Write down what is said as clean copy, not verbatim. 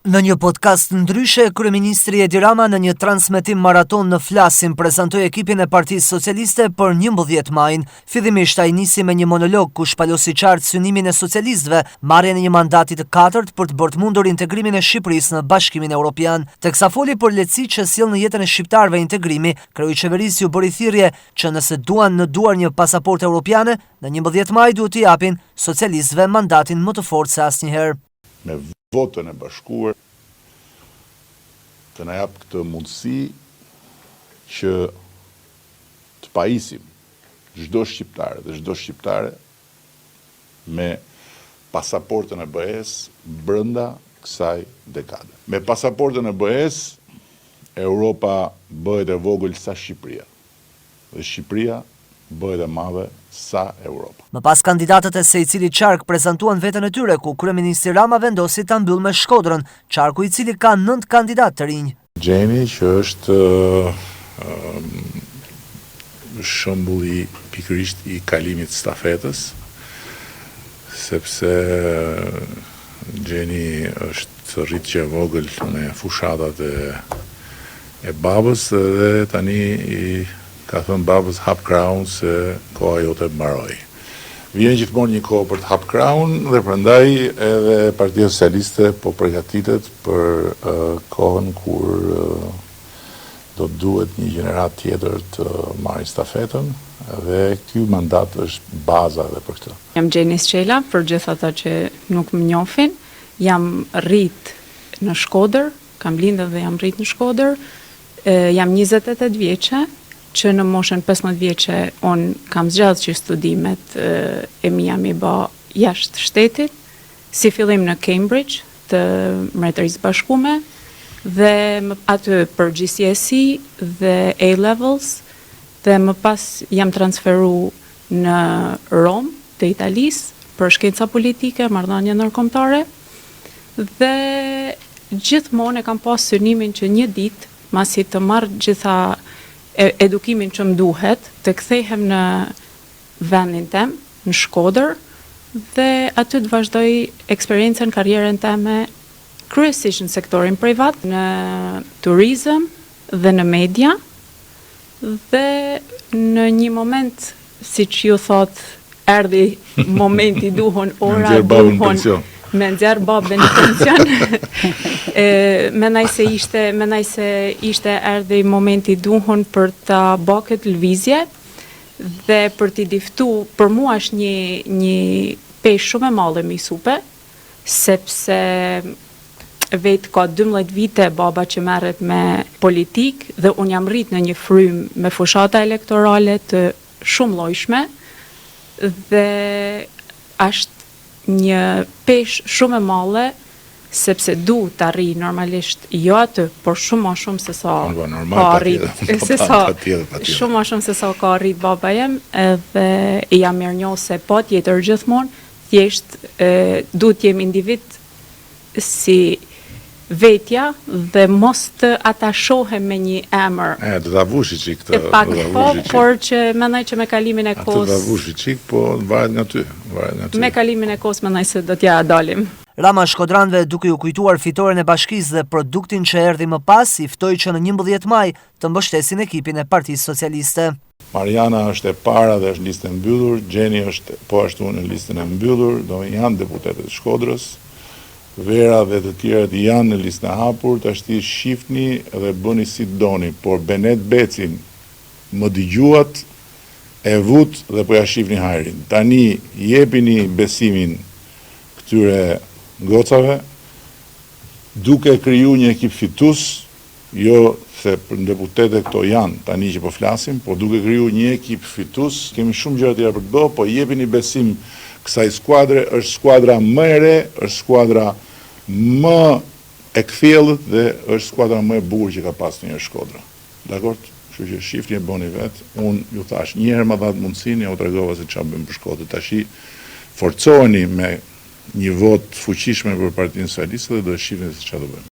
Në një podcast ndryshe, kryeministri Edi Rama në një transmetim maraton në Flasim prezantoi ekipin e Partisë Socialiste për 11 majin. Fillimisht ai nisi me një monolog ku shpalosi qartë synimin e socialistëve, marrjen e një mandati të katërt për të bërë mundur integrimin e Shqipërisë në Bashkimin Evropian. Teksa foli për lehtësitë që sjell në jetën e shqiptarëve integrimi, kreu i qeverisë u bëri thirrje që nëse duan në duar një pasaportë europiane, në 11 maj duhet t'i japin socialistëve mandatin më të fortë se asnjëherë. Me votën e bashkuar të na jap këtë mundësi që të pajisim çdo shqiptar dhe çdo shqiptare me pasaportën e BE-s brenda kësaj dekade. Me pasaportën e BE-s Europa bëhet e vogël sa Shqipëria dhe Shqipëria bëhet e madhe sa Europa. Më pas kandidatët e secili qark prezantuan veten e tyre, ku kryeministri Rama vendosi ta mbyllë me Shkodrën, qarku i cili ka 9 kandidatë të rinj. Gjeni që është shembulli pikërisht i kalimit stafetës, sepse Gjeni është rritje e vogël në fushatat e babës dhe tani ka thënë babës hap krahun se koha jote mbaroi. Vjen gjithmonë një kohë për të hap krahun dhe prandaj edhe Partia Socialiste po përgatitet për kohën kur do të duhet një gjenerat tjetër të marrë stafetën dhe ky mandat është baza edhe për këtë. Jam Gjeni Sqela, për gjithë ata që nuk më njohin, jam rrit në Shkodër, kam lindur dhe jam rrit në Shkodër, jam 28 vjeçe, që në moshën 15 vjeçe unë kam zgjidhur që studimet e mia mi bë jashtë shtetit, si fillim në Cambridge të Mbretërisë së Bashkuar dhe aty për GCSE dhe A-levels dhe më pas jam transferu në Rom të Italisë për shkenca politike, marrëdhënie ndërkombëtare dhe gjithmonë e kam pas synimin që një ditë masi të marr gjitha edukimin që më duhet, të kthehem në vendin tem, në Shkodër, dhe aty të vazhdoj eksperiencën, karrierën time, kryesisht në sektorin privat, në turizëm dhe në media, dhe në një moment, si që ju thot, erdhi momenti duhon, ora duhon, me nxjerr babën në pension. Mendoj se ishte erdhi momenti duhun për ta bërë këtë lëvizje dhe për t'i diftu, për mua është një peshë shumë e madhe me supe, sepse vetë ka 12 vite baba që merret me politik dhe unë jam rrit në një frym me fushata elektorale të shumë llojshme dhe është një peshë shumë e madhe, sepse du të arri normalisht jo aty, por shumë ma shumë se sa ka arrit, shumë ma shumë se sa ka arrit baba jem, edhe jam mirënjohëse pa tjetër gjithmonë, thjesht du të jem individ si vetja dhe mos të atashohem me një emër. Do ta vushi çik këtë. Pak po, por që mendoj që me kalimin e kohës. Do ta vushi çik, po varet nga ty, Me kalimin e kohës mendoj se do t'ja dalim. Rama shkodranëve duke u kujtuar fitoren e bashkisë dhe produktin që erdhi më pas, i ftoi që në 11 maj të mbështesin ekipin e Partisë Socialiste. Mariana është e para dhe është në listën e mbyllur, Gjeni është po ashtu në listën e mbyllur, do janë deputetët e Shkodrës. Vera dhe të tjerët janë në listën e hapur, tashti shifni dhe bëni si doni, por Benet Becin më dëgjuat, e vut dhe po ja shifni hajrin. Tani jepini besimin këtyre gocave, duke kriju një ekip fitus, jo se për deputetet këto janë tani që po flasim, po duke kriju një ekip fitus, kemi shumë gjëra tjera për të bërë, po jepini besim kësaj skuadre, është skuadra më e re, është skuadra më e kthjellët dhe është skuadra më e bukur që ka pasur një Shkodra. Dakor? Kështu që shifni e bëni vetë. Unë ju thash, një herë më dhat mundësinë, ja u tregova se çfarë bëjmë për Shkodrën. Tashi forcoheni me një vot fuqishme për Partinë Socialiste dhe do të shihni se çfarë do bëjmë.